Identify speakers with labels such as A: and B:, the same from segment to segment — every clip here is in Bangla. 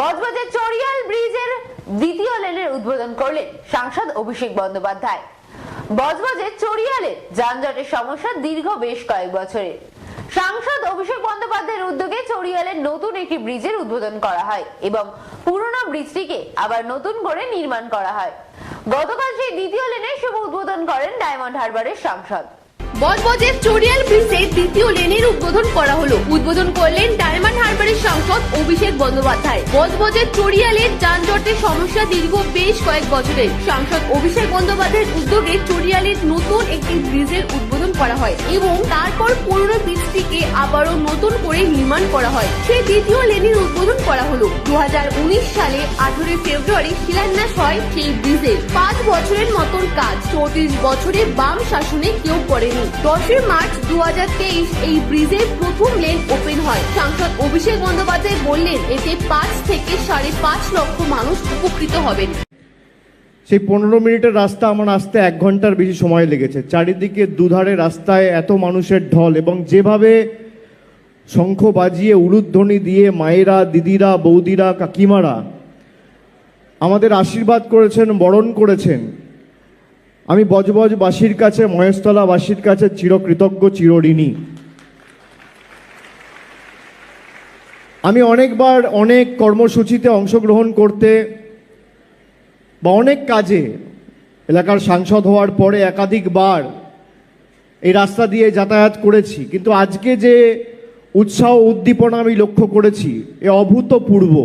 A: বজবজে চড়িয়াল ব্রিজের দ্বিতীয় লেনের উদ্বোধন করলেন সাংসদ অভিষেক বন্দ্যোপাধ্যায়। বজবজে চড়িয়ালে যানজটের সমস্যা দীর্ঘ বেশ কয়েক বছরের। সাংসদ অভিষেক বন্দ্যোপাধ্যায়ের উদ্যোগে চড়িয়ালের নতুন একটি ব্রিজের উদ্বোধন করা হয় এবং পুরনো ব্রিজটিকে আবার নতুন করে নির্মাণ করা হয়। গতকাল সেই দ্বিতীয় লেনের শুভ উদ্বোধন করেন ডায়মন্ড হারবারের সাংসদ।
B: বজবজের চড়িয়াল ব্রিজের দ্বিতীয় লেনের উদ্বোধন করা হলো। উদ্বোধন করলেন ডায়মন্ড হারবারের সাংসদ অভিষেক বন্দ্যোপাধ্যায়। বজবজের চড়িয়ালের যানজটের সমস্যা দীর্ঘ বেশ কয়েক বছরের। সাংসদ অভিষেক বন্দ্যোপাধ্যায়ের উদ্যোগে চড়িয়ালের নতুন একটি ব্রিজের উদ্বোধন করা হয় এবং তারপর পুরনো ব্রিজটিকে আবারও নতুন করে নির্মাণ করা হয়। সেই দ্বিতীয় লেনের উদ্বোধন করা হলো। 2019 সালে 18 ফেব্রুয়ারি শিলান্যাস হয় সেই ব্রিজের। 5 বছরের মতন কাজ 34 বছরে বাম শাসনে কেউ করেনি। 10 মার্চ 2023 এই ব্রিজের প্রথম লেন ওপেন হয়। সাংসদ অভিষেক বন্দ্যোপাধ্যায় বললেন, এতে 5 থেকে 5.5 লক্ষ মানুষ উপকৃত হবেন।
C: সেই 15 মিনিটের রাস্তা আমার আসতে 1 ঘন্টার বেশি সময় লেগেছে। চারিদিকে দুধারে রাস্তায় এত মানুষের ঢল এবং যেভাবে শঙ্খ বাজিয়ে উলুধ্বনি দিয়ে মায়েরা, দিদিরা, বৌদিরা, কাকিমারা আমাদের আশীর্বাদ করেছেন, বরণ করেছেন, আমি বজবজবাসীর কাছে, মহেশতলাবাসীর কাছে চিরকৃতজ্ঞ, চিরঋণী। আমি অনেকবার অনেক কর্মসূচিতে অংশগ্রহণ করতে বা অনেক কাজে এলাকার সাংসদ হওয়ার পরে একাধিকবার এই রাস্তা দিয়ে যাতায়াত করেছি, কিন্তু আজকে যে উৎসাহ উদ্দীপনা আমি লক্ষ্য করেছি এ অভূতপূর্ব।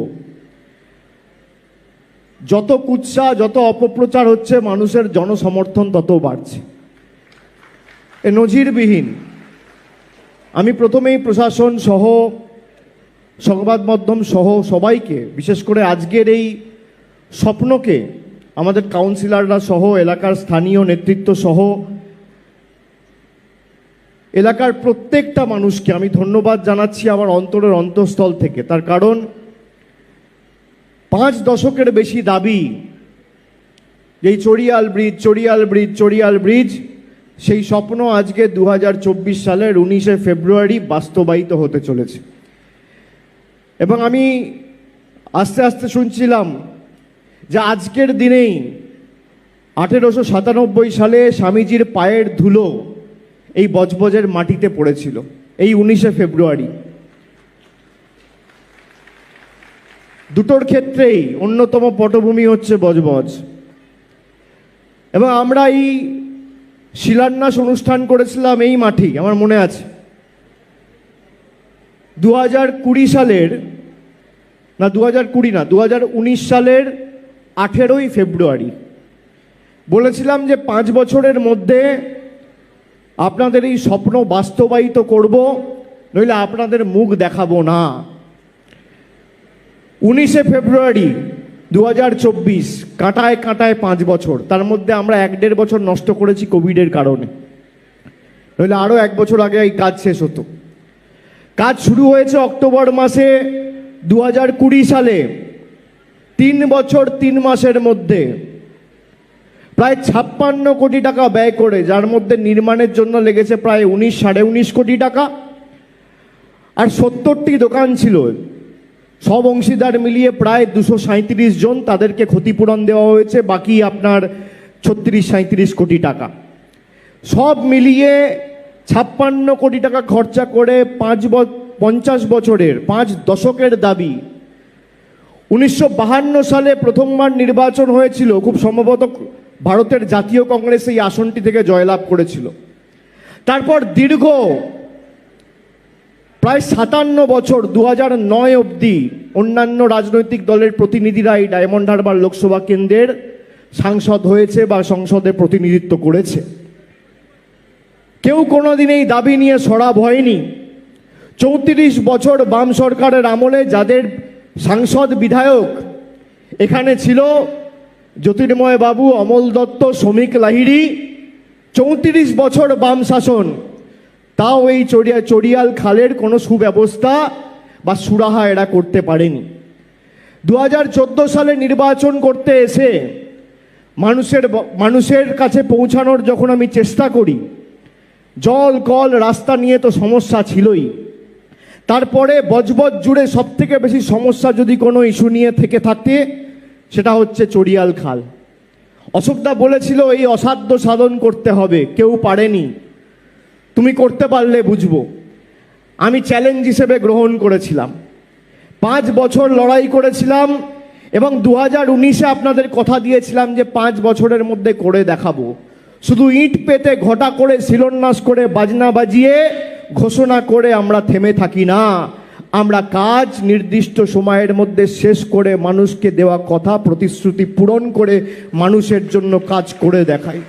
C: যত কুৎসা, যত অপপ্রচার হচ্ছে, মানুষের জনসমর্থন তত বাড়ছে, এ নজিরবিহীন। আমি প্রথমেই প্রশাসন সহ, সংবাদ মাধ্যম সহ সবাইকে, বিশেষ করে আজকের এই স্বপ্নকে আমাদের কাউন্সিলররা সহ, এলাকার স্থানীয় নেতৃত্ব সহ এলাকার প্রত্যেকটা মানুষকে আমি ধন্যবাদ জানাচ্ছি আমার অন্তরের অন্তঃস্থল থেকে। তার কারণ 5 দশকের বেশি দাবি যেই চড়িয়াল ব্রিজ, সেই স্বপ্ন আজকে 2024 সালের 19 ফেব্রুয়ারি বাস্তবায়িত হতে চলেছে। এবং আমি আস্তে আস্তে শুনছিলাম যে আজকের দিনেই 1897 সালে স্বামীজির পায়ের ধুলো এই বজবজের মাটিতে পড়েছিল, এই 19 ফেব্রুয়ারি। দুটোর ক্ষেত্রেই অন্যতম পটভূমি হচ্ছে বজবজ। এবং আমরা এই শিলান্যাস অনুষ্ঠান করেছিলাম এই মাঠেই, আমার মনে আছে 2019 সালের 18 ফেব্রুয়ারি। বলেছিলাম যে 5 বছরের মধ্যে আপনাদের এই স্বপ্ন বাস্তবায়িত করব, নইলে আপনাদের মুখ দেখাবো না। 19 ফেব্রুয়ারি 2024, কাঁটায় কাঁটায় 5 বছর। তার মধ্যে আমরা 1.5 বছর নষ্ট করেছি কোভিডের কারণে, নইলে আরও 1 বছর আগে এই কাজ শেষ হতো। কাজ শুরু হয়েছে অক্টোবর মাসে 2020 সালে। 3 বছর 3 মাসের মধ্যে প্রায় 56 কোটি টাকা ব্যয় করে, যার মধ্যে নির্মাণের জন্য লেগেছে প্রায় 19-19.5 কোটি টাকা। আর 70টি দোকান ছিল, সব অংশীদার মিলিয়ে প্রায় 237 জন, তাদেরকে ক্ষতিপূরণ দেওয়া হয়েছে বাকি আপনার 36-37 কোটি টাকা। সব মিলিয়ে 56 কোটি টাকা খরচা করে 50 বছরের, 5 দশকের দাবি। 1952 সালে প্রথমবার নির্বাচন হয়েছিল, খুব সম্ভবত ভারতের জাতীয় কংগ্রেস এই আসনটি থেকে জয়লাভ করেছিল। তারপর দীর্ঘ প্রায় 57 বছর 2009 অবধি অন্যান্য রাজনৈতিক দলের প্রতিনিধিরা এই ডায়মন্ড হারবার লোকসভা কেন্দ্রের সাংসদ হয়েছে বা সংসদে প্রতিনিধিত্ব করেছে। কেউ কোনোদিন এই দাবি নিয়ে সরব হয়নি। 34 বছর বাম সরকারের আমলে যাদের সাংসদ, বিধায়ক এখানে ছিল, জ্যোতির্ময় বাবু, অমল দত্ত, শ্রমিক লাহিড়ী, 34 বছর বাম শাসন, তাও এই চড়িয়াল খালের কোনো সুব্যবস্থা বা সুরাহা এরা করতে পারেনি। 2014 সালে নির্বাচন করতে এসে মানুষের কাছে পৌঁছানোর যখন আমি চেষ্টা করি, জল, কল, রাস্তা নিয়ে তো সমস্যা ছিলই, তারপরে বজবজ জুড়ে সব থেকে বেশি সমস্যা যদি কোনো ইস্যু নিয়ে থেকে থাকে সেটা হচ্ছে চড়িয়াল খাল। অশোকদা বলেছিল এই অসাধ্য সাধন করতে হবে, কেউ পারেনি, তুমি করতে পারলে বুঝবো। আমি চ্যালেঞ্জ হিসেবে গ্রহণ করেছিলাম, 5 বছর লড়াই করেছিলাম এবং 2019-এ আপনাদের কথা দিয়েছিলাম যে 5 বছরের মধ্যে করে দেখাবো। শুধু ইট পেতে ঘটা করে শিলান্যাস করে বাজনা বাজিয়ে ঘোষণা করে আমরা থেমে থাকি না, আমরা কাজ নির্দিষ্ট সময়ের মধ্যে শেষ করে মানুষকে দেওয়া কথা প্রতিশ্রুতি পূরণ করে মানুষের জন্য কাজ করে দেখাই।